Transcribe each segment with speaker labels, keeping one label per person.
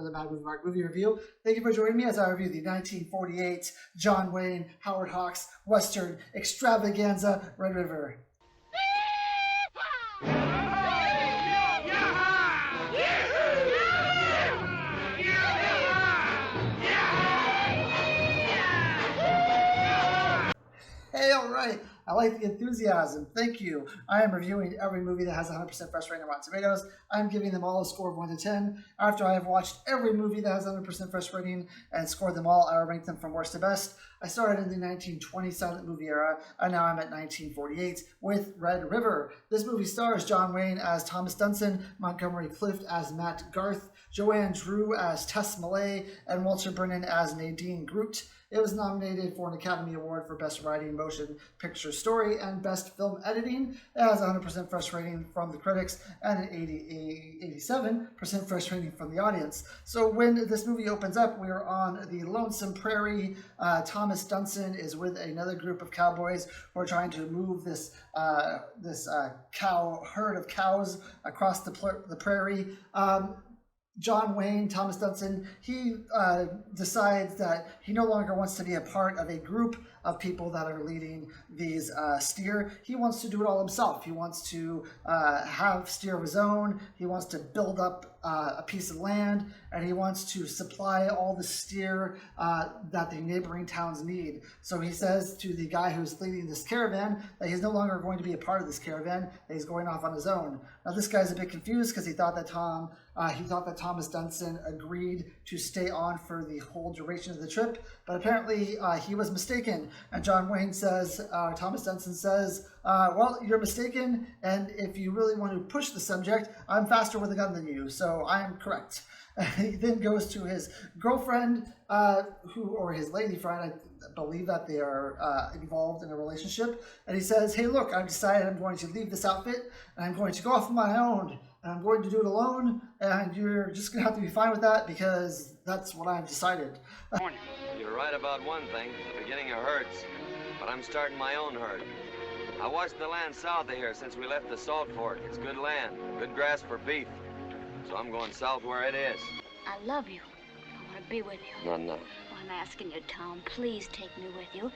Speaker 1: another Mad Movie Mark movie review. Thank you for joining me as I review the 1948 John Wayne, Howard Hawks Western extravaganza, Red River. Hey, all right. I like the enthusiasm. Thank you. I am reviewing every movie that has 100% fresh rating on Rotten Tomatoes. I'm giving them all a score of 1 to 10. After I have watched every movie that has 100% fresh rating and scored them all, I will rank them from worst to best. I started in the 1920 silent movie era, and now I'm at 1948 with Red River. This movie stars John Wayne as Thomas Dunson, Montgomery Clift as Matt Garth, Joanne Drew as Tess Millay, and Walter Brennan as Nadine Groot. It was nominated for an Academy Award for Best Writing, Motion Picture Story, and Best Film Editing. It has 100% fresh rating from the critics and an 87% fresh rating from the audience. So when this movie opens up, we are on the Lonesome Prairie. Thomas Dunson is with another group of cowboys who are trying to move this cow herd of cows across the prairie. John Wayne, Thomas Dunson, he decides that he no longer wants to be a part of a group of people that are leading these steer. He wants to do it all himself. He wants to have steer of his own. He wants to build up a piece of land, and he wants to supply all the steer that the neighboring towns need. So he says to the guy who's leading this caravan that he's no longer going to be a part of this caravan, that he's going off on his own. Now this guy's a bit confused because he thought that Thomas Dunson agreed to stay on for the whole duration of the trip, but apparently he was mistaken. And John Wayne says, Thomas Dunson says, well, you're mistaken, and if you really want to push the subject, I'm faster with a gun than you, so I am correct. He then goes to his girlfriend, or his lady friend, I believe that they are involved in a relationship, and he says, hey, look, I've decided I'm going to leave this outfit, and I'm going to go off on my own, and I'm going to do it alone, and you're just going to have to be fine with that because that's what I've decided.
Speaker 2: You're right about one thing. The beginning of herds, but I'm starting my own herd. I watched the land south of here since we left the Salt Fork. It's good land, good grass for beef. So I'm going south where it is.
Speaker 3: I love you. I want to be with you.
Speaker 2: No.
Speaker 3: Well, I'm asking you, Tom, please take me with you.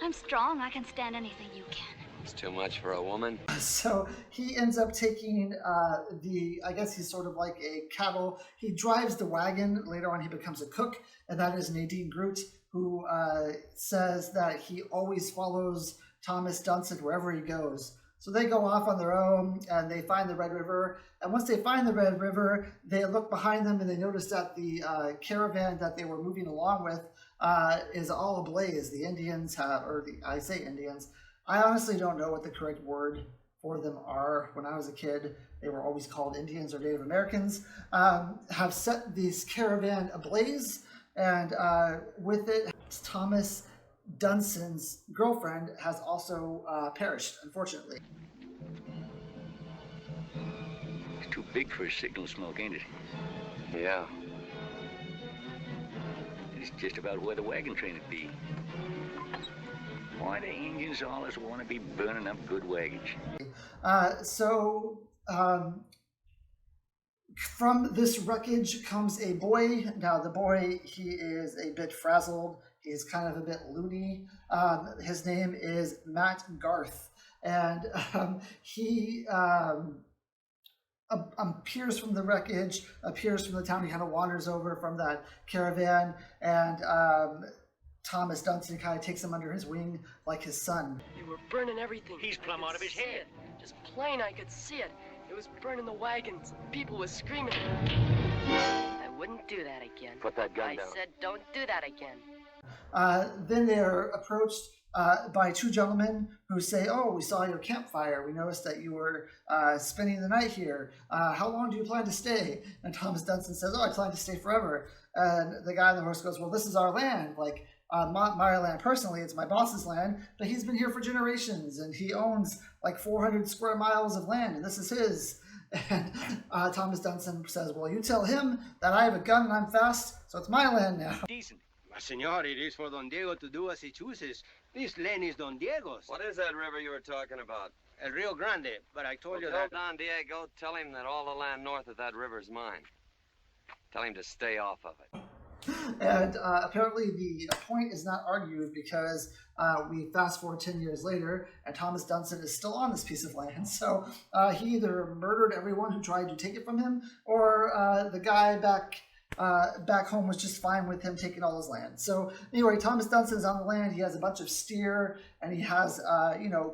Speaker 3: I'm strong. I can stand anything you can.
Speaker 2: It's too much for a woman.
Speaker 1: So he ends up taking I guess he's sort of like a cattle. He drives the wagon. Later on, he becomes a cook, and that is Nadine Groot, who says that he always follows Thomas Dunson wherever he goes. So they go off on their own, and they find the Red River. And once they find the Red River, they look behind them, and they notice that the caravan that they were moving along with is all ablaze. The Indians I say Indians. I honestly don't know what the correct word for them are. When I was a kid, they were always called Indians or Native Americans, have set this caravan ablaze, and with it, Thomas Dunson's girlfriend has also perished, unfortunately.
Speaker 4: It's too big for a signal smoke, ain't it?
Speaker 2: Yeah.
Speaker 4: It's just about where the wagon train would be. Why the Indians always want to be burning up good wagons?
Speaker 1: From this wreckage comes a boy. Now the boy, he is a bit frazzled. He's kind of a bit loony. His name is Matt Garth, and he appears from the wreckage, appears from the town. He kind of wanders over from that caravan, and Thomas Dunson kind of takes him under his wing like his son.
Speaker 5: They were burning everything.
Speaker 4: He's plumb out of his head.
Speaker 5: Just plain, I could see it. It was burning the wagons. People were screaming. I wouldn't do that again.
Speaker 2: Put that gun down.
Speaker 5: I said don't do that again.
Speaker 1: Then they're approached by two gentlemen who say, oh, we saw your campfire. We noticed that you were spending the night here. How long do you plan to stay? And Thomas Dunson says, oh, I plan to stay forever. And the guy on the horse goes, well, this is our land. Like, my land personally, it's my boss's land, but he's been here for generations, and he owns like 400 square miles of land, and this is his. And Thomas Dunson says, well, you tell him that I have a gun and I'm fast, so it's my land now.
Speaker 4: Decent.
Speaker 6: Senor, it is for Don Diego to do as he chooses. This land is Don Diego's.
Speaker 2: What is that river you were talking about?
Speaker 6: El Rio Grande, but I told you
Speaker 2: Tell
Speaker 6: that...
Speaker 2: Don Diego, tell him that all the land north of that river is mine. Tell him to stay off of it.
Speaker 1: And apparently the point is not argued because we fast forward 10 years later and Thomas Dunson is still on this piece of land. So he either murdered everyone who tried to take it from him, or the guy back home was just fine with him taking all his land. So anyway, Thomas Dunson is on the land. He has a bunch of steer, and he has,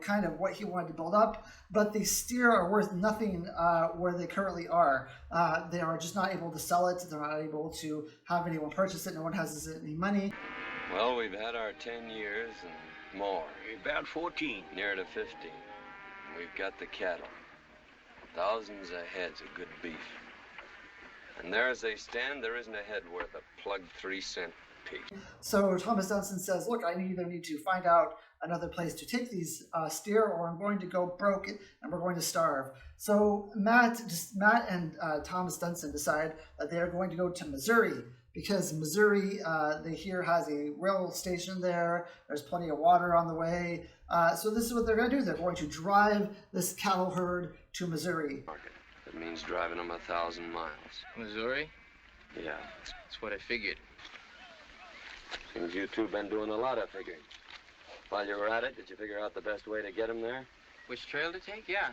Speaker 1: kind of what he wanted to build up. But the steer are worth nothing where they currently are. They are just not able to sell it. They're not able to have anyone purchase it. No one has any money.
Speaker 2: Well, we've had our 10 years and more.
Speaker 4: About 14.
Speaker 2: Near to 50. We've got the cattle. Thousands of heads of good beef. And there as they stand, there isn't a head worth a plugged 3-cent piece.
Speaker 1: So Thomas Dunson says, look, I either need to find out another place to take these steer, or I'm going to go broke and we're going to starve. So Matt and Thomas Dunson decide that they are going to go to Missouri, because Missouri, they hear, has a rail station there. There's plenty of water on the way. So this is what they're going to do. They're going to drive this cattle herd to Missouri.
Speaker 2: It means driving them 1,000 miles.
Speaker 7: Missouri?
Speaker 2: Yeah.
Speaker 7: That's what I figured.
Speaker 2: Seems you two been doing a lot of figuring. While you were at it, did you figure out the best way to get them there?
Speaker 7: Which trail to take? Yeah.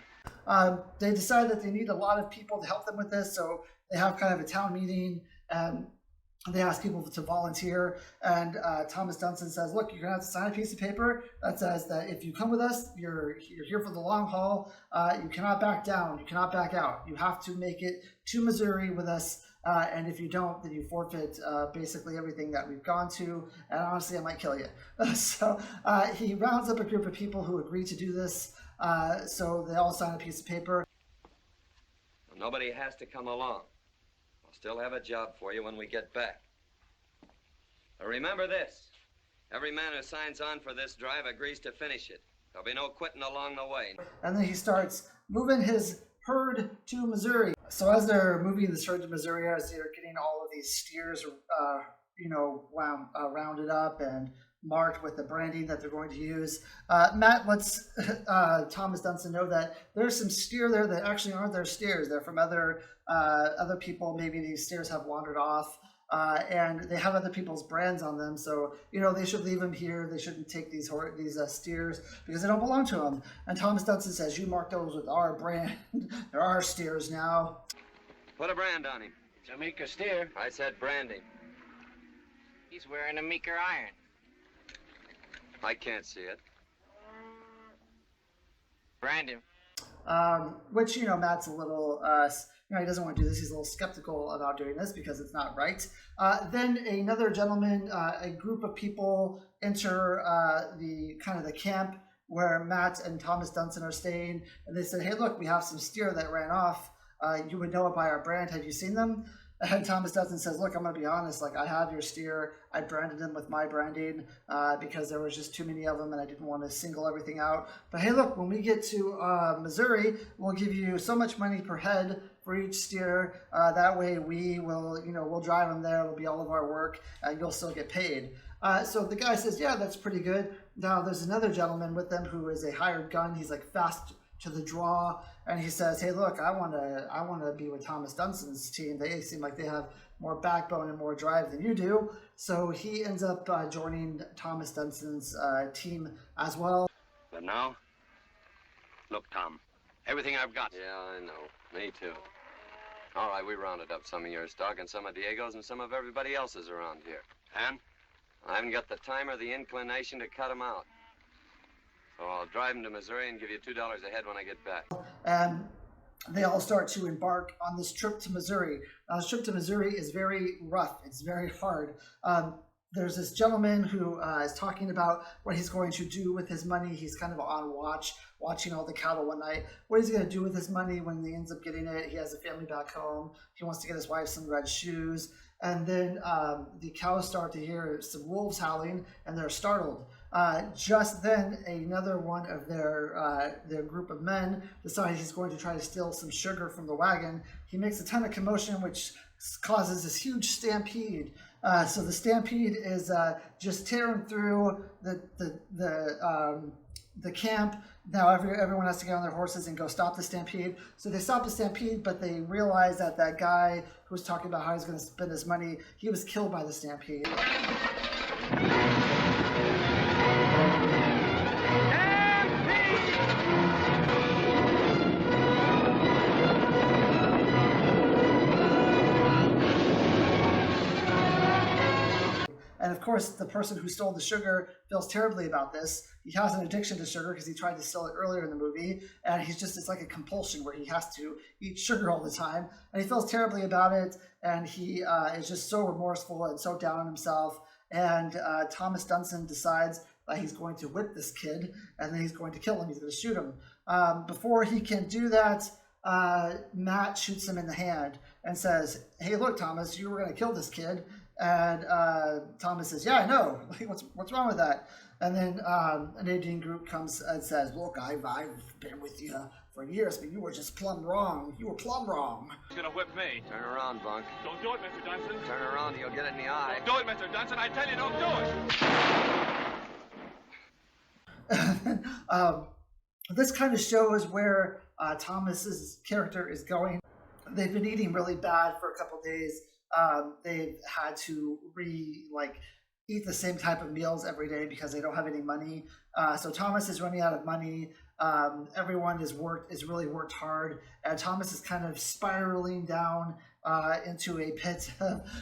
Speaker 1: They decide that they need a lot of people to help them with this, so they have kind of a town meeting, and they ask people to volunteer. And Thomas Dunson says, look, you're going to have to sign a piece of paper that says that if you come with us, you're here for the long haul. You cannot back down. You cannot back out. You have to make it to Missouri with us. And if you don't, then you forfeit basically everything that we've gone to. And honestly, I might kill you. So he rounds up a group of people who agree to do this. So they all sign a piece of paper.
Speaker 2: Nobody has to come along. I'll still have a job for you when we get back. But remember this. Every man who signs on for this drive agrees to finish it. There'll be no quitting along the way.
Speaker 1: And then he starts moving his herd to Missouri. So as they're moving this herd to Missouri, as they're getting all of these steers, rounded up and marked with the branding that they're going to use, Matt lets Thomas Dunson know that there's some steer there that actually aren't their steers. They're from other people. Maybe these steers have wandered off. And they have other people's brands on them, so they should leave them here. They shouldn't take these steers because they don't belong to them. And Thomas Dunson says, "You mark those with our brand. They're our steers now."
Speaker 2: Put a brand on him.
Speaker 7: Jamaica steer.
Speaker 2: I said branding.
Speaker 7: He's wearing a Meeker iron.
Speaker 2: I can't see it.
Speaker 7: Brand him.
Speaker 1: Which Matt's a little. He doesn't want to do this. He's a little skeptical about doing this because it's not right. Then another gentleman, a group of people enter the camp where Matt and Thomas Dunson are staying, and they said, "Hey, look, we have some steer that ran off. You would know it by our brand. Have you seen them?" And Thomas Dunson says, "Look, I'm going to be honest. I have your steer. I branded them with my branding because there was just too many of them, and I didn't want to single everything out. But hey, look, when we get to Missouri, we'll give you so much money per head for each steer. That way, we will, we'll drive them there. It'll be all of our work, and you'll still get paid." So the guy says, "Yeah, that's pretty good." Now there's another gentleman with them who is a hired gun. He's fast to the draw, and he says, "Hey, look, I want to be with Thomas Dunson's team. They seem like they have more backbone and more drive than you do." So he ends up joining Thomas Dunson's team as well.
Speaker 2: But now,
Speaker 4: Look, Tom, everything I've got.
Speaker 2: yeah, I know. Me too. All right, we rounded up some of your stock and some of Diego's and some of everybody else's around here.
Speaker 4: And?
Speaker 2: I haven't got the time or the inclination to cut them out. So I'll drive them to Missouri and give you $2 a head when I get back.
Speaker 1: And they all start to embark on this trip to Missouri. Now, this trip to Missouri is very rough. It's very hard. There's this gentleman who is talking about what he's going to do with his money. He's kind of on watch, watching all the cattle one night. What he's going to do with his money when he ends up getting it. He has a family back home. He wants to get his wife some red shoes. And then the cows start to hear some wolves howling, and they're startled. Just then, another one of their group of men decides he's going to try to steal some sugar from the wagon. He makes a ton of commotion, which causes this huge stampede. So the stampede is just tearing through the camp. Now everyone has to get on their horses and go stop the stampede. So they stop the stampede, but they realize that that guy who was talking about how he's going to spend his money, he was killed by the stampede. And of course, the person who stole the sugar feels terribly about this. He has an addiction to sugar because he tried to steal it earlier in the movie. And it's like a compulsion where he has to eat sugar all the time. And he feels terribly about it. And he is just so remorseful and so down on himself. And Thomas Dunson decides that he's going to whip this kid and then he's going to kill him. He's going to shoot him. Before he can do that, Matt shoots him in the hand and says, "Hey, look, Thomas, you were going to kill this kid." And Thomas says, "Yeah, I know. What's wrong with that?" And then Nadine Group comes and says, "Look, I've been with you for years, but you were just plumb wrong. You were plumb wrong."
Speaker 8: He's gonna whip me.
Speaker 2: Turn around, Bunk.
Speaker 8: Don't do it, Mr. Dunson.
Speaker 2: Turn around or you'll get it in the eye.
Speaker 8: Don't do it, Mr. Dunson. I tell you, don't do it.
Speaker 1: This kind of shows where Thomas's character is going. They've been eating really bad for a couple days. They've had to eat the same type of meals every day because they don't have any money. So Thomas is running out of money. Everyone is really worked hard, and Thomas is kind of spiraling down into a pit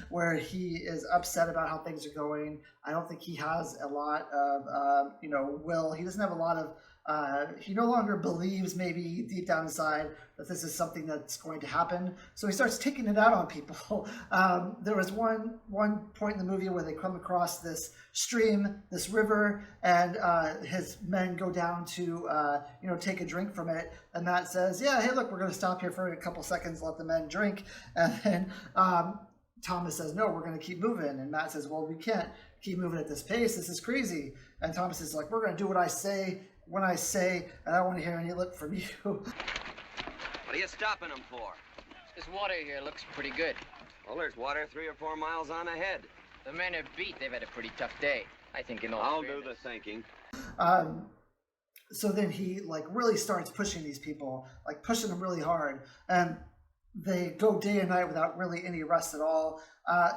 Speaker 1: where he is upset about how things are going. I don't think he has a lot of will. He doesn't have a lot of. He no longer believes, maybe deep down inside, that this is something that's going to happen. So he starts taking it out on people. There was one point in the movie where they come across this stream, this river, and his men go down to take a drink from it. And Matt says, "Yeah, hey, look, we're going to stop here for a couple seconds, let the men drink." And then Thomas says, "No, we're going to keep moving." And Matt says, "Well, we can't keep moving at this pace. This is crazy." And Thomas is like, "We're going to do what I say when I say, and I don't want to hear any lip from you."
Speaker 2: What are you stopping them for?
Speaker 7: This water here looks pretty good.
Speaker 2: Well, there's water 3 or 4 miles on ahead.
Speaker 7: The men are beat. They've had a pretty tough day. I think in all
Speaker 2: I'll do
Speaker 7: fairness.
Speaker 2: the thinking.
Speaker 1: So then he really starts pushing these people, pushing them really hard, and they go day and night without really any rest at all.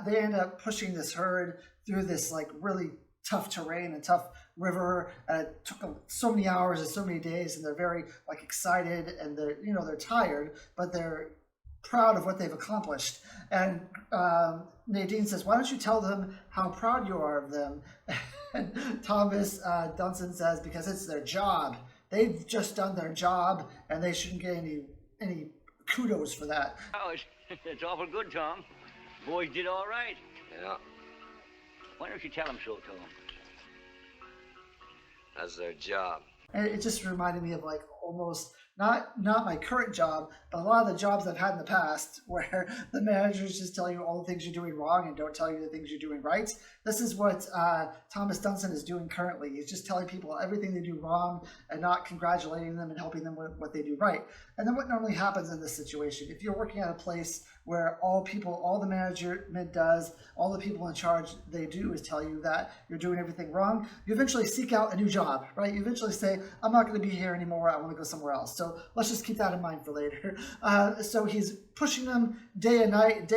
Speaker 1: They end up pushing this herd through this really tough terrain and tough river. It took so many hours and so many days, and they're very excited, and they're tired, but they're proud of what they've accomplished. And Nadine says, "Why don't you tell them how proud you are of them?" And Thomas Dunson says, "Because it's their job. They've just done their job, and they shouldn't get any kudos for that."
Speaker 4: Oh, it's awful good, Tom. Boys did all right.
Speaker 2: Yeah,
Speaker 4: Why don't you tell them so, Tom?
Speaker 2: that's their job.
Speaker 1: And it just reminded me of almost not my current job, but a lot of the jobs I've had in the past where the managers just tell you all the things you're doing wrong and don't tell you the things you're doing right. This is what Thomas Dunson is doing currently. He's just telling people everything they do wrong and not congratulating them and helping them with what they do right. And then what normally happens in this situation, if you're working at a place where all the management does, all the people in charge, they do is tell you that you're doing everything wrong, you eventually seek out a new job, right? You eventually say, "I'm not going to be here anymore. I want to go somewhere else." So let's just keep that in mind for later. So he's pushing them day and night,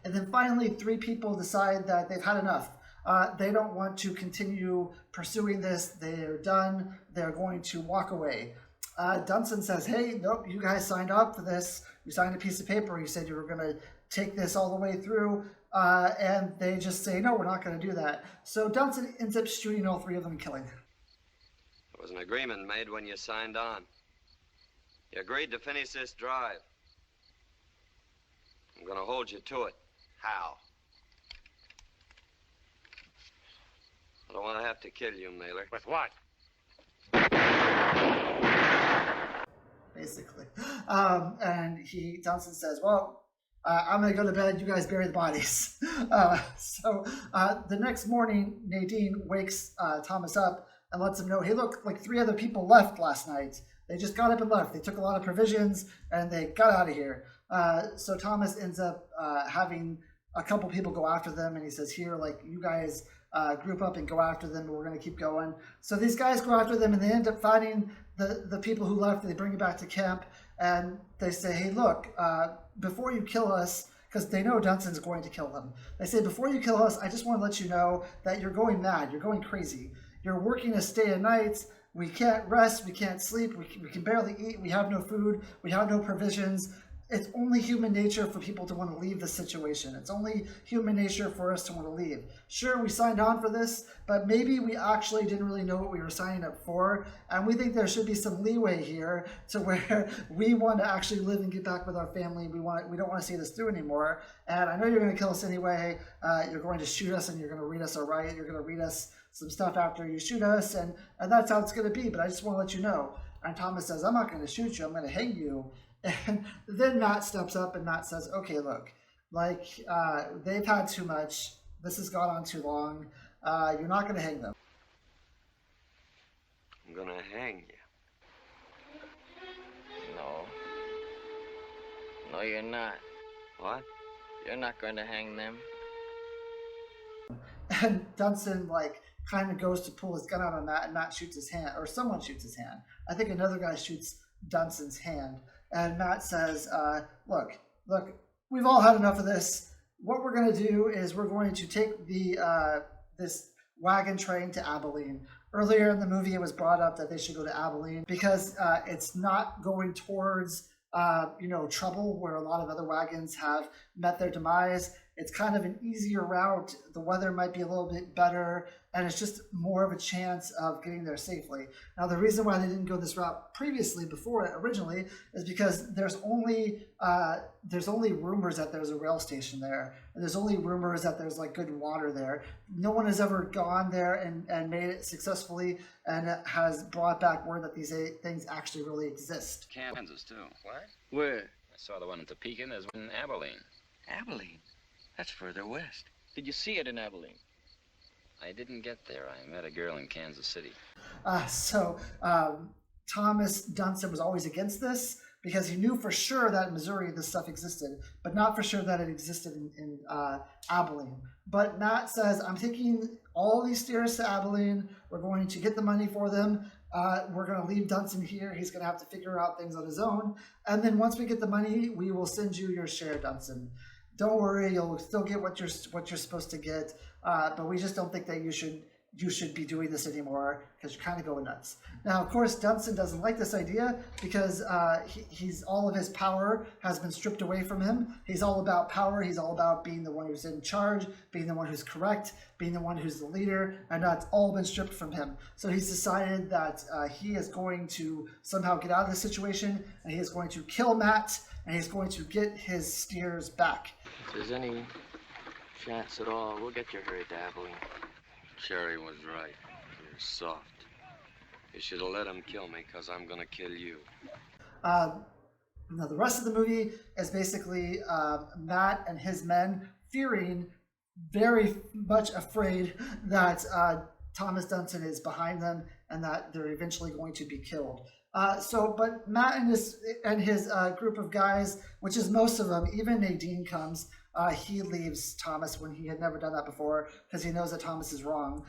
Speaker 1: and then finally 3 people decide that they've had enough. They don't want to continue pursuing this. They're done. They're going to walk away. Dunson says, "Hey, nope, you guys signed up for this. You signed a piece of paper. You said you were going to take this all the way through." And they just say, "No, we're not going to do that." So Dunson ends up shooting all 3 of them and killing them.
Speaker 2: There was an agreement made when you signed on. You agreed to finish this drive. I'm going to hold you to it. How? I don't want to have to kill you, Mailer.
Speaker 8: With what?
Speaker 1: Basically. And Dunson says, "Well, I'm going to go to bed. You guys bury the bodies." So the next morning, Nadine wakes Thomas up and lets him know, "Hey, look, 3 other people left last night. They just got up and left. They took a lot of provisions and they got out of here." So Thomas ends up having a couple people go after them, and he says, "Here, you guys group up and go after them, but we're going to keep going. So these guys go after them, and they end up finding the people who left. They bring it back to camp, and they say, hey, look, before you kill us, because they know Dunson's going to kill them. They say, before you kill us, I just want to let you know that you're going mad. You're going crazy. You're working a stay of nights. We can't rest. We can't sleep. We can barely eat. We have no food. We have no provisions. It's only human nature for people to want to leave the situation. It's only human nature for us to want to leave. Sure, we signed on for this, but maybe we actually didn't really know what we were signing up for, and we think there should be some leeway here to where we want to actually live and get back with our family. We don't want to see this through anymore, and I know you're going to kill us anyway. You're going to shoot us, and you're going to read us a riot. You're going to read us some stuff after you shoot us, and that's how it's going to be, but I just want to let you know. And Thomas says, I'm not going to shoot you. I'm going to hang you. And then Matt steps up, and Matt says, okay, look, like, they've had too much. This has gone on too long. You're not going to hang them.
Speaker 2: I'm gonna hang you.
Speaker 7: No. No, you're not.
Speaker 2: What?
Speaker 7: You're not going to hang them.
Speaker 1: And Dunson, like, kind of goes to pull his gun out on Matt, and Matt shoots his hand, or someone shoots his hand. I think another guy shoots Dunson's hand. And Matt says, look, we've all had enough of this. What we're going to do is we're going to take this wagon train to Abilene. Earlier in the movie, it was brought up that they should go to Abilene because it's not going towards, trouble where a lot of other wagons have met their demise. It's kind of an easier route. The weather might be a little bit better, and it's just more of a chance of getting there safely. Now, the reason why they didn't go this route originally, is because there's only rumors that there's a rail station there, and there's only rumors that there's like good water there. No one has ever gone there and made it successfully and has brought back word that these things actually really exist.
Speaker 4: Kansas, too. What?
Speaker 5: Where?
Speaker 4: I saw the one in Topeka, and there's one in Abilene.
Speaker 7: Abilene? That's further west. Did you see it in Abilene?
Speaker 4: I didn't get there. I met a girl in Kansas City.
Speaker 1: Thomas Dunson was always against this because he knew for sure that in Missouri this stuff existed, but not for sure that it existed in Abilene. But Matt says, I'm taking all these steers to Abilene. We're going to get the money for them. We're going to leave Dunson here. He's going to have to figure out things on his own. And then once we get the money, we will send you your share, Dunson. Don't worry, you'll still get what you're supposed to get, but we just don't think that you should be doing this anymore because you're kind of going nuts. Now, of course, Dunson doesn't like this idea because he's all of his power has been stripped away from him. He's all about power. He's all about being the one who's in charge, being the one who's correct, being the one who's the leader, and that's all been stripped from him. So he's decided that he is going to somehow get out of the situation, and he is going to kill Matt, and he's going to get his steers back.
Speaker 7: If there's any chance at all, we'll get you hurried to Abilene.
Speaker 2: Sherry was right. You're soft. You should have let him kill me, because I'm going to kill you.
Speaker 1: Now, the rest of the movie is basically Matt and his men fearing, very much afraid that Thomas Dunson is behind them and that they're eventually going to be killed. But Matt and his group of guys, which is most of them, even Nadine comes. He leaves Thomas when he had never done that before because he knows that Thomas is wrong.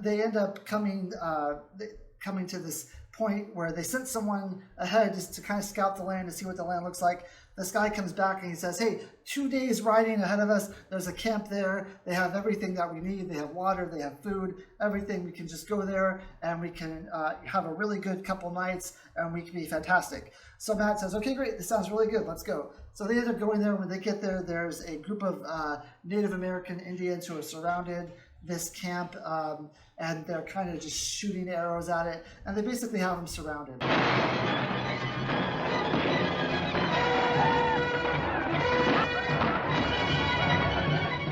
Speaker 1: They end up coming to this point where they sent someone ahead just to kind of scout the land to see what the land looks like. This guy comes back and he says, hey, 2 days riding ahead of us, there's a camp there. They have everything that we need. They have water, they have food, everything. We can just go there and we can have a really good couple nights and we can be fantastic. So Matt says, okay, great, this sounds really good, let's go. So they end up going there. When they get there, there's a group of Native American Indians who are surrounded this camp, and they're kind of just shooting arrows at it, and they basically have them surrounded.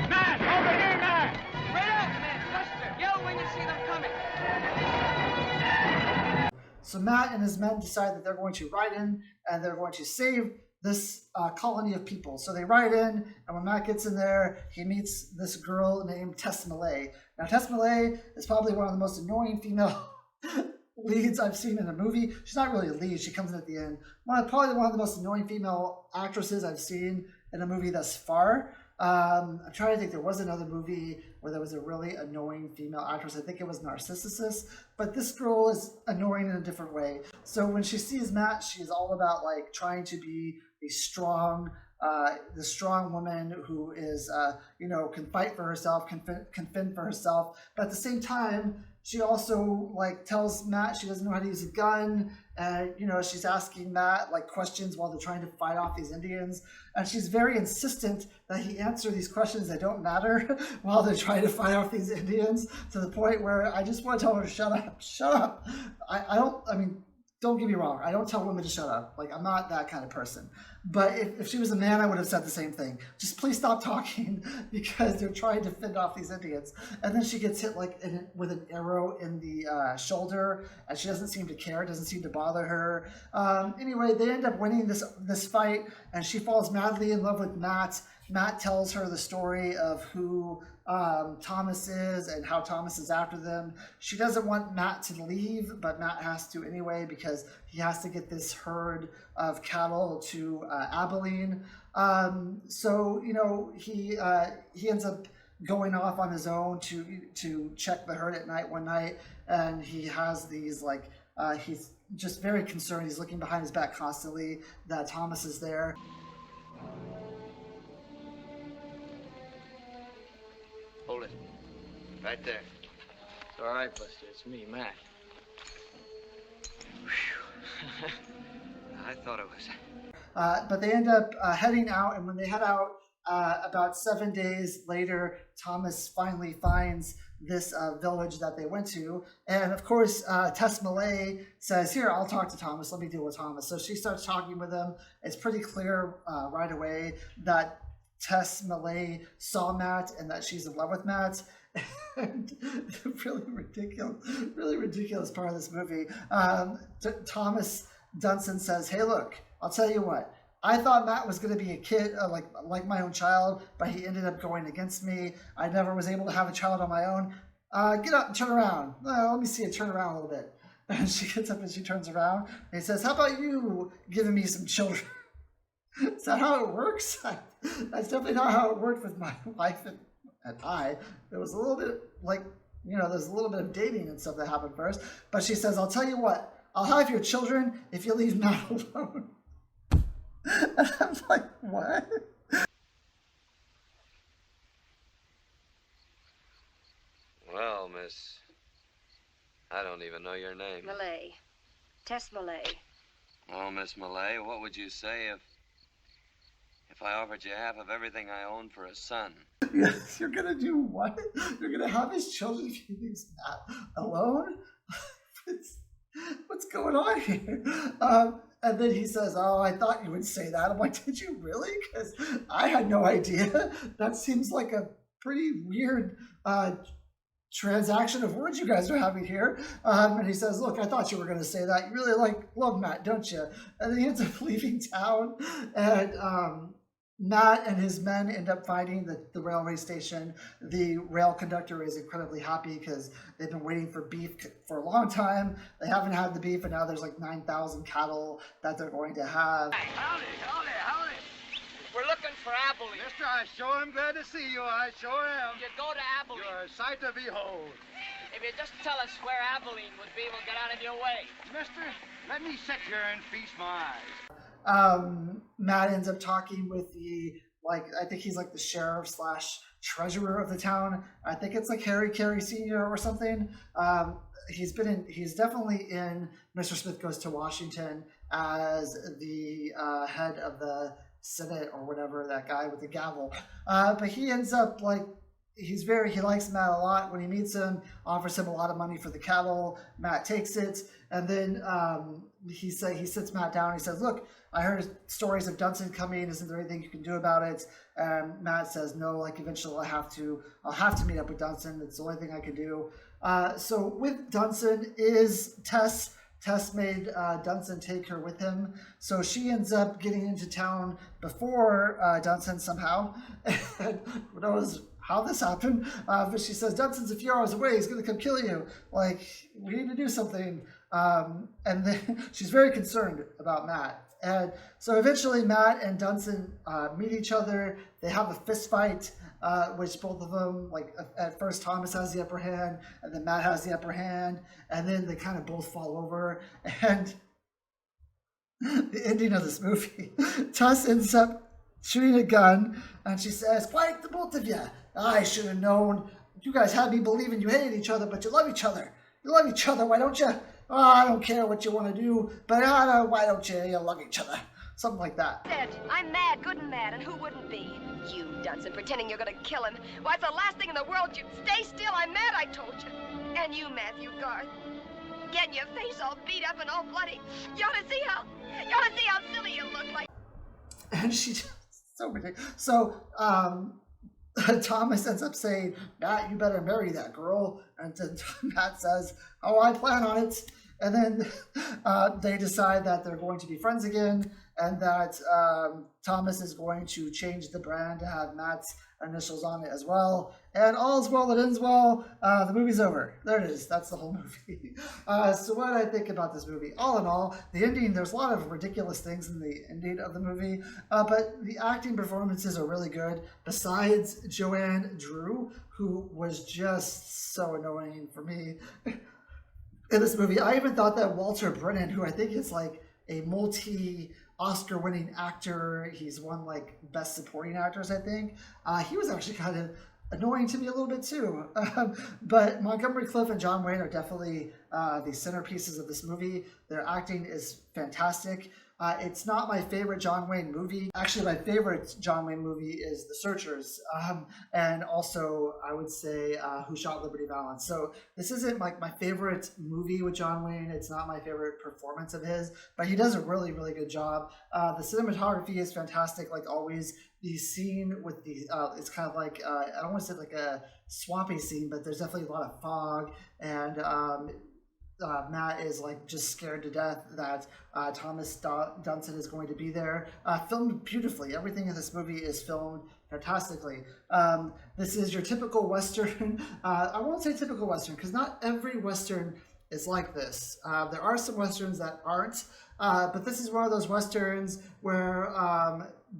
Speaker 8: Matt, over here, Matt!
Speaker 5: Right up, man! Buster! Yell when you see them coming!
Speaker 1: So Matt and his men decide that they're going to ride in, and they're going to save this colony of people. So they ride in, and when Matt gets in there, he meets this girl named Tess Millay. Now, Tess Millay is probably one of the most annoying female leads I've seen in a movie. She's not really a lead. She comes in at the end. Probably one of the most annoying female actresses I've seen in a movie thus far. I'm trying to think. There was another movie where there was a really annoying female actress. I think it was Narcissus, but this girl is annoying in a different way. So when she sees Matt, she's all about like trying to be a strong, the strong woman who is, can fight for herself, can fend for herself. But at the same time, she also like tells Matt she doesn't know how to use a gun, and she's asking Matt like questions while they're trying to fight off these Indians, and she's very insistent that he answer these questions that don't matter while they're trying to fight off these Indians, to the point where I just want to tell her, shut up. Don't get me wrong, I don't tell women to shut up. Like, I'm not that kind of person. But if she was a man, I would have said the same thing. Just please stop talking, because they're trying to fend off these Indians. And then she gets hit with an arrow in the shoulder, and she doesn't seem to care. It doesn't seem to bother her. Anyway, they end up winning this fight, and she falls madly in love with Matt. Matt tells her the story of who Thomas is and how Thomas is after them. She doesn't want Matt to leave, but Matt has to anyway, because he has to get this herd of cattle to Abilene. So he ends up going off on his own to check the herd at night one night, and he has these he's just very concerned. He's looking behind his back constantly that Thomas is there.
Speaker 7: Hold it. Right there. It's all right, Buster. It's me, Matt.
Speaker 2: Whew. I thought it was.
Speaker 1: But they end up heading out, and when they head out, about 7 days later, Thomas finally finds this village that they went to. And of course, Tess Millay says, here, I'll talk to Thomas. Let me deal with Thomas. So she starts talking with him. It's pretty clear right away that Tess Millay saw Matt and that she's in love with Matt. And the really ridiculous part of this movie, Thomas Dunson says, hey, look, I'll tell you what. I thought Matt was going to be a kid, like my own child, but he ended up going against me. I never was able to have a child on my own. Get up and turn around. Let me see you turn around a little bit. And she gets up and she turns around. And he says, how about you giving me some children? Is that how it works? That's definitely not how it worked with my wife and I. There was a little bit there's a little bit of dating and stuff that happened first. But she says, I'll tell you what, I'll have your children if you leave Matt alone. And I'm like, what?
Speaker 2: Well, miss, I don't even know your name.
Speaker 9: Millay. Tess Millay.
Speaker 2: Well, Miss Millay, what would you say if I offered you half of everything I own for a son?
Speaker 1: Yes, you're gonna do what? You're gonna have his children if he leaves Matt alone? What's going on here? And then he says, oh, I thought you would say that. I'm like, did you really? Because I had no idea. That seems like a pretty weird transaction of words you guys are having here. And he says, look, I thought you were going to say that. You really love Matt, don't you? And then he ends up leaving town. And Matt and his men end up finding the railway station. The rail conductor is incredibly happy because they've been waiting for beef for a long time. They haven't had the beef, and now there's like 9,000 cattle that they're going to have.
Speaker 8: Howdy.
Speaker 7: We're looking for Abilene.
Speaker 8: Mister, I sure am glad to see you. I sure am.
Speaker 7: You go to Abilene.
Speaker 8: You're a sight to behold.
Speaker 7: If you just tell us where Abilene would be, we'll get out of your way.
Speaker 8: Mister, let me sit here and feast my eyes.
Speaker 1: Matt ends up talking with I think he's like the sheriff / treasurer of the town. I think it's like Harry Carey Sr. or something. He's definitely in Mr. Smith Goes to Washington as the head of the Senate or whatever, that guy with the gavel. But he ends up he likes Matt a lot. When he meets him, offers him a lot of money for the cattle. Matt takes it, and then he sits Matt down and he says, look, I heard stories of Dunson coming. Isn't there anything you can do about it? And Matt says, no, eventually I'll have to meet up with Dunson. It's the only thing I can do. So with Dunson is Tess. Tess made Dunson take her with him. So she ends up getting into town before Dunson somehow. And who knows how this happened. But she says, Dunson's a few hours away. He's going to come kill you. We need to do something. And then she's very concerned about Matt. And so eventually Matt and Dunson meet each other. They have a fist fight, which both of them, like at first Thomas has the upper hand, and then Matt has the upper hand, and then they kind of both fall over. And the ending of this movie, Tuss ends up shooting a gun, and she says, "Fight the both of you. I should have known. You guys had me believing you hated each other, but you love each other. You love each other. Why don't you? Oh, I don't care what you want to do, but why don't you? You love each other." Something like that.
Speaker 10: I'm mad, good and mad, and who wouldn't be? You, Dunson, pretending you're gonna kill him. Why, it's the last thing in the world you'd stay still. I'm mad, I told you. And you, Matthew Garth, getting your face all beat up and all bloody. You ought to see how silly you look like.
Speaker 1: And she just, so ridiculous. So, Thomas ends up saying, "Matt, you better marry that girl." And then Matt says, "Oh, I plan on it." And then they decide that they're going to be friends again, and that Thomas is going to change the brand to have Matt's initials on it as well. And all's well that ends well. The movie's over. There it is. That's the whole movie. So what did I think about this movie? All in all, the ending, there's a lot of ridiculous things in the ending of the movie, but the acting performances are really good, besides Joanne Drew, who was just so annoying for me in this movie. I even thought that Walter Brennan, who I think is like a multi-Oscar winning actor, he's won like best supporting actors, I think, he was actually kind of annoying to me a little bit too. But Montgomery Clift and John Wayne are definitely the centerpieces of this movie. Their acting is fantastic. It's not my favorite John Wayne movie. Actually, my favorite John Wayne movie is The Searchers, and also I would say Who Shot Liberty Valance. So this isn't like my favorite movie with John Wayne. It's not my favorite performance of his, but he does a really, really good job. The cinematography is fantastic, like always. The scene with the, it's kind of like, I don't want to say like a swampy scene, but there's definitely a lot of fog, and Matt is like just scared to death that Thomas Dunson is going to be there. Filmed beautifully. Everything in this movie is filmed fantastically. This is your typical Western. I won't say typical Western because not every Western is like this. There are some Westerns that aren't, but this is one of those Westerns where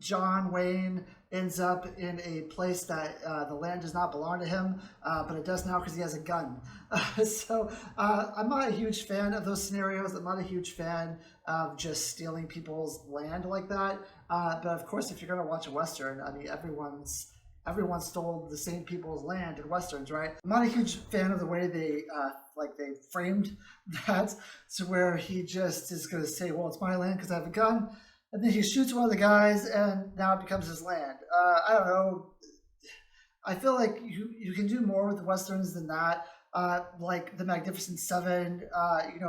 Speaker 1: John Wayne ends up in a place that the land does not belong to him, but it does now because he has a gun. So I'm not a huge fan of those scenarios. I'm not a huge fan of just stealing people's land like that. But of course, if you're going to watch a Western, I mean, everyone stole the same people's land in Westerns, right? I'm not a huge fan of the way they framed that to where he just is going to say, well, it's my land because I have a gun. And then he shoots one of the guys, and now it becomes his land. I don't know. I feel like you can do more with the Westerns than that. Like The Magnificent Seven,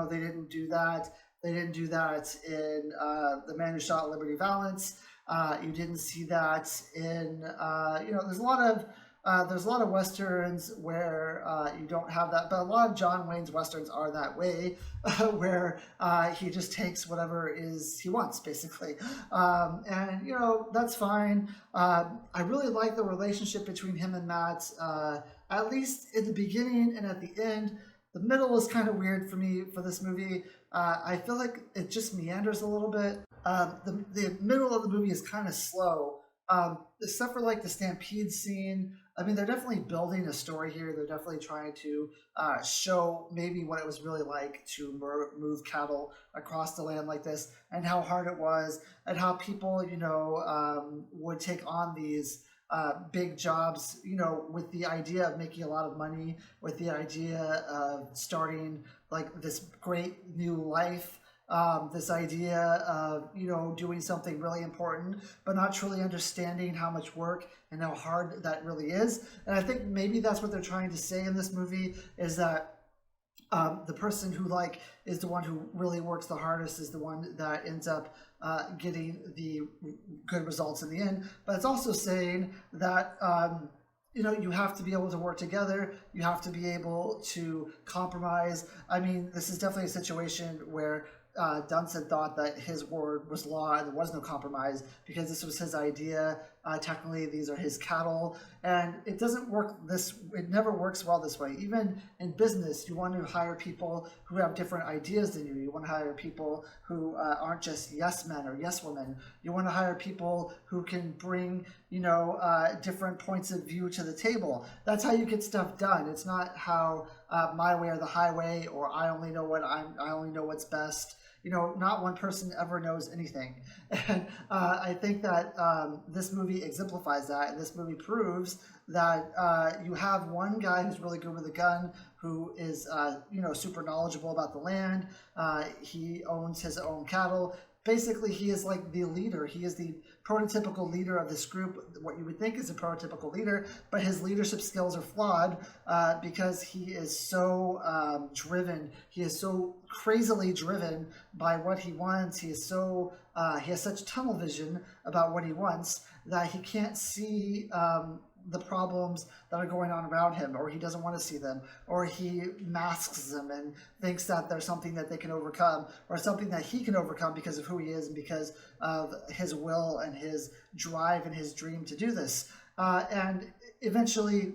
Speaker 1: they didn't do that. They didn't do that in The Man Who Shot Liberty Valance. You didn't see that in, there's a lot of Westerns where you don't have that, but a lot of John Wayne's Westerns are that way, where he just takes whatever he wants, basically. And, that's fine. I really like the relationship between him and Matt, at least in the beginning and at the end. The middle is kind of weird for me for this movie. I feel like it just meanders a little bit. The middle of the movie is kind of slow, except for like the stampede scene. I mean, they're definitely building a story here. They're definitely trying to show maybe what it was really like to move cattle across the land like this, and how hard it was, and how people, would take on these big jobs, with the idea of making a lot of money, with the idea of starting like this great new life. This idea of, doing something really important, but not truly understanding how much work and how hard that really is. And I think maybe that's what they're trying to say in this movie, is that the person who is the one who really works the hardest is the one that ends up getting the good results in the end. But it's also saying that you have to be able to work together. You have to be able to compromise. I mean, this is definitely a situation where Dunson thought that his word was law and there was no compromise, because this was his idea. technically these are his cattle, and it doesn't work it never works well this way. Even in business, you want to hire people who have different ideas than you. You want to hire people who aren't just yes men or yes women. You want to hire people who can bring, different points of view to the table. That's how you get stuff done. It's not how my way or the highway, or I only know what's best. Not one person ever knows anything. And I think that this movie exemplifies that, and this movie proves that you have one guy who's really good with a gun, who is, super knowledgeable about the land. He owns his own cattle. Basically, he is like the leader. He is the prototypical leader of this group, what you would think is a prototypical leader, but his leadership skills are flawed because he is so driven. He is so crazily driven by what he wants. He is so he has such tunnel vision about what he wants that he can't see the problems that are going on around him, or he doesn't want to see them, or he masks them and thinks that there's something that they can overcome, or something that he can overcome because of who he is and because of his will and his drive and his dream to do this. And eventually,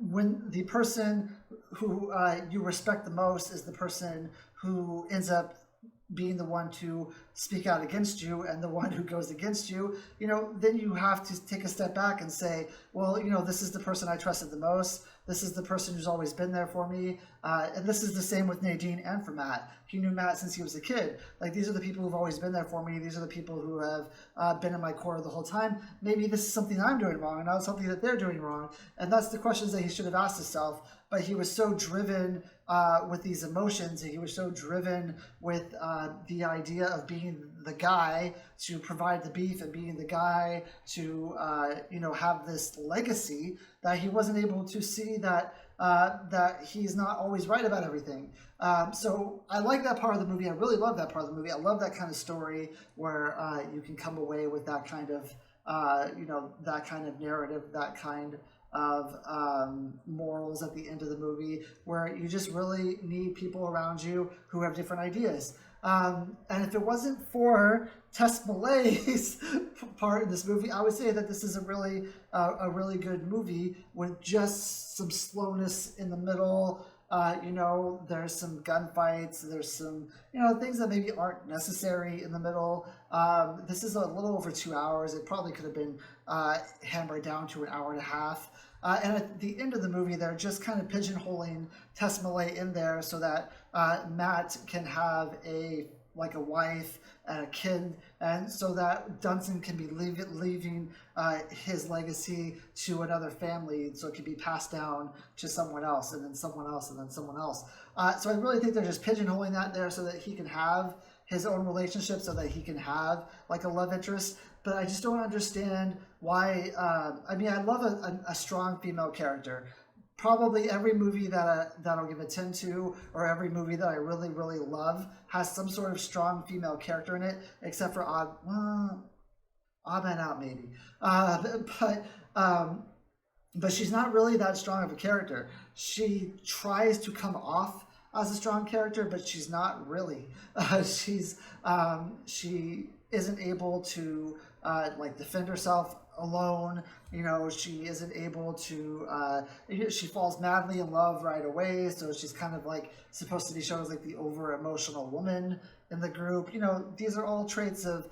Speaker 1: when the person who you respect the most is the person who ends up being the one to speak out against you and the one who goes against you, then you have to take a step back and say, well, this is the person I trusted the most. This is the person who's always been there for me. And this is the same with Nadine and for Matt. He knew Matt since he was a kid. Like, these are the people who've always been there for me. These are the people who have been in my corner the whole time. Maybe this is something I'm doing wrong and not something that they're doing wrong. And that's the questions that he should have asked himself. But he was so driven with these emotions, and he was so driven with the idea of being the guy to provide the beef and being the guy to have this legacy, that he wasn't able to see that he's not always right about everything. So I like that part of the movie. I really love that part of the movie. I love that kind of story where you can come away with that kind of that kind of narrative, that kind of morals at the end of the movie, where you just really need people around you who have different ideas. And if it wasn't for Tess Malay's part in this movie, I would say that this is a really good movie with just some slowness in the middle. There's some gunfights, there's some, things that maybe aren't necessary in the middle. This is a little over 2 hours. It probably could have been hammered down to an hour and a half. And at the end of the movie, they're just kind of pigeonholing Tess Malay in there so that Matt can have a wife and a kid, and so that Dunson can be leaving his legacy to another family, so it can be passed down to someone else, and then someone else, and then someone else. So I really think they're just pigeonholing that there so that he can have his own relationship, so that he can have a love interest. But I just don't understand why. I love a strong female character. Probably every movie that I'll give a 10 to, or every movie that I really, really love, has some sort of strong female character in it, except for Odd Man Out, maybe. But she's not really that strong of a character. She tries to come off as a strong character, but she's not really. She isn't able to defend herself alone. She isn't able to, she falls madly in love right away, so she's kind of supposed to be shown as the over emotional woman in the group. These are all traits of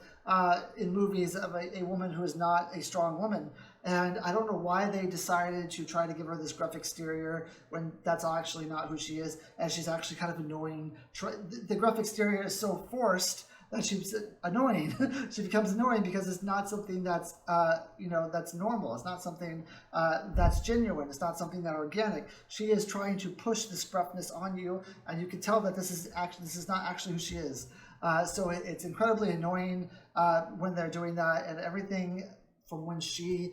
Speaker 1: in movies of a woman who is not a strong woman. And I don't know why they decided to try to give her this gruff exterior when that's actually not who she is, and she's actually kind of annoying. The gruff exterior is so forced that she's annoying. She becomes annoying because it's not something that's that's normal. It's not something that's genuine. It's not something that organic. She is trying to push this gruffness on you, and you can tell that this is not actually who she is. So it's incredibly annoying when they're doing that, and everything from when she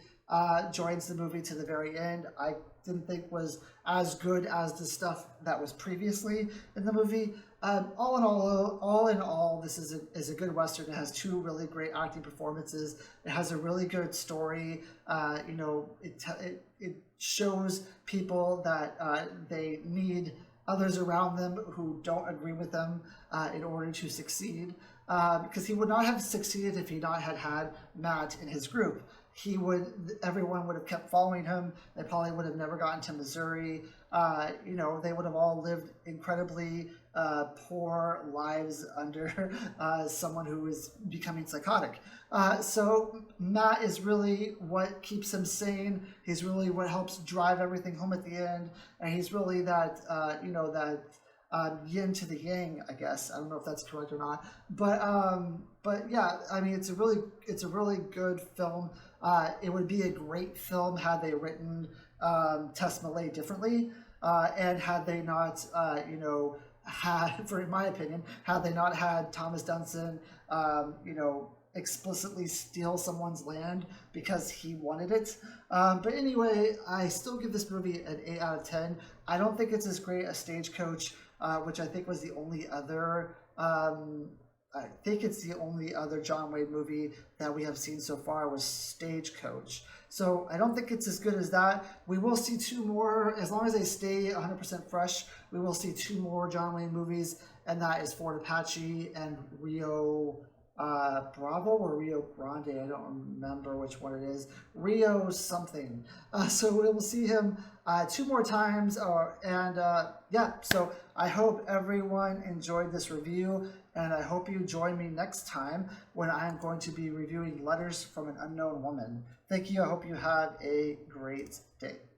Speaker 1: joins the movie to the very end, I didn't think was as good as the stuff that was previously in the movie. All in all, this is a good Western. It has two really great acting performances. It has a really good story. It shows people that they need others around them who don't agree with them in order to succeed. because he would not have succeeded if he not had Matt in his group. Everyone would have kept following him. They probably would have never gotten to Missouri. They would have all lived incredibly poor lives under someone who is becoming psychotic. So Matt is really what keeps him sane. He's really what helps drive everything home at the end, and he's really that yin to the yang, I guess. I don't know if that's correct or not, but yeah, I mean, it's a really good film. It would be a great film had they written Tess Millay differently, and had they not, in my opinion, had they not had Thomas Dunson, explicitly steal someone's land because he wanted it. But anyway, I still give this movie an 8 out of 10. I don't think it's as great as Stagecoach, which I think was the only other. I think it's the only other John Wayne movie that we have seen so far was Stagecoach. So I don't think it's as good as that. We will see 2 more, as long as they stay 100% fresh, we will see 2 more John Wayne movies, and that is Fort Apache and Rio Bravo or Rio Grande. I don't remember which one it is. Rio something. So we will see him 2 more times. So I hope everyone enjoyed this review, and I hope you join me next time when I am going to be reviewing Letters from an Unknown Woman. Thank you. I hope you have a great day.